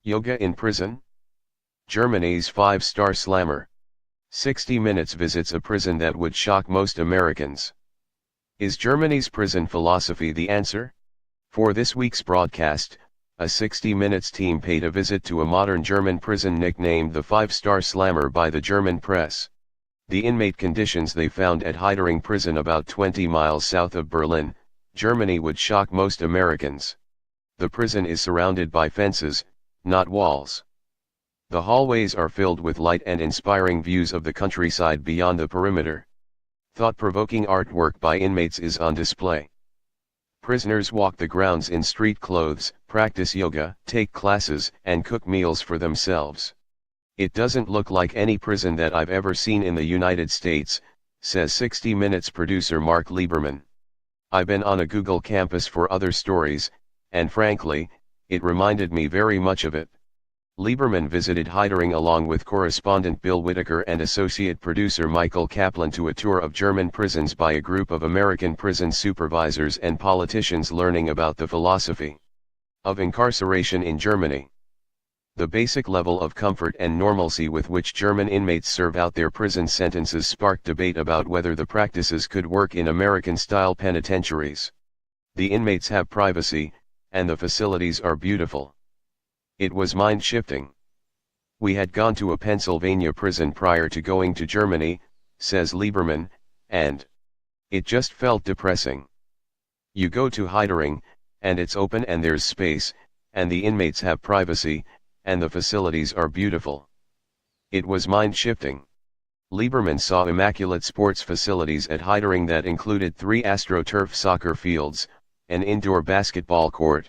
Yoga in prison? Germany's five-star slammer. 60 Minutes visits a prison that would shock most Americans. Is Germany's prison philosophy the answer? For this week's broadcast, a 60 Minutes team paid a visit to a modern German prison nicknamed the Five-Star Slammer by the German press. The inmate conditions they found at Heidering Prison about 20 miles south of Berlin, Germany would shock most Americans. The prison is surrounded by fences, not walls. The hallways are filled with light and inspiring views of the countryside beyond the perimeter. Thought-provoking artwork by inmates is on display. Prisoners walk the grounds in street clothes, practice yoga, take classes, and cook meals for themselves. It doesn't look like any prison that I've ever seen in the United States, says 60 Minutes producer Marc Lieberman. I've been on a Google campus for other stories, and frankly, it reminded me very much of it. Lieberman visited Heidering along with correspondent Bill Whitaker and associate producer Michael Kaplan to a tour of German prisons by a group of American prison supervisors and politicians learning about the philosophy of incarceration in Germany. The basic level of comfort and normalcy with which German inmates serve out their prison sentences sparked debate about whether the practices could work in American-style penitentiaries. The inmates have privacy, and the facilities are beautiful. It was mind-shifting. We had gone to a Pennsylvania prison prior to going to Germany, says Lieberman, and it just felt depressing. You go to Heidering, and it's open and there's space, and the inmates have privacy, and the facilities are beautiful. It was mind-shifting. Lieberman saw immaculate sports facilities at Heidering that included 3 AstroTurf soccer fields, an indoor basketball court,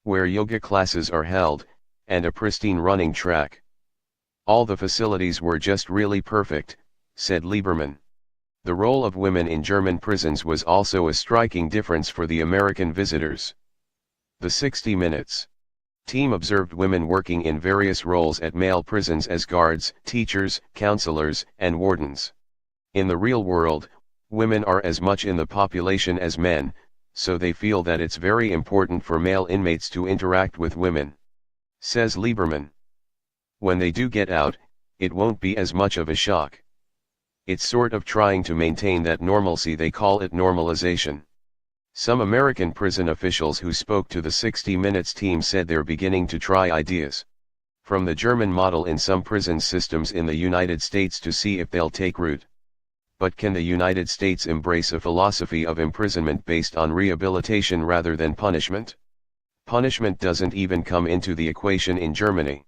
where yoga classes are held, and a pristine running track. All the facilities were just really perfect, said Lieberman. The role of women in German prisons was also a striking difference for the American visitors. The 60 Minutes team observed women working in various roles at male prisons as guards, teachers, counselors, and wardens. In the real world, women are as much in the population as men, so they feel that it's very important for male inmates to interact with women, says Lieberman. When they do get out, it won't be as much of a shock. It's sort of trying to maintain that normalcy. They call it normalization. Some American prison officials who spoke to the 60 Minutes team said they're beginning to try ideas from the German model in some prison systems in the United States to see if they'll take root. But can the United States embrace a philosophy of imprisonment based on rehabilitation rather than punishment? Punishment doesn't even come into the equation in Germany.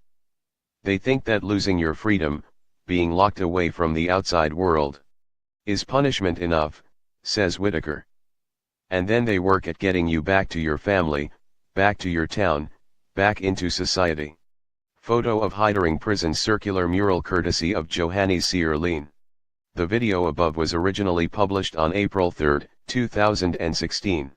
They think that losing your freedom, being locked away from the outside world, is punishment enough, says Whitaker. And then they work at getting you back to your family, back to your town, back into society. Photo of Heidering Prison circular mural courtesy of Johannes Sierlein. The video above was originally published on April 3, 2016.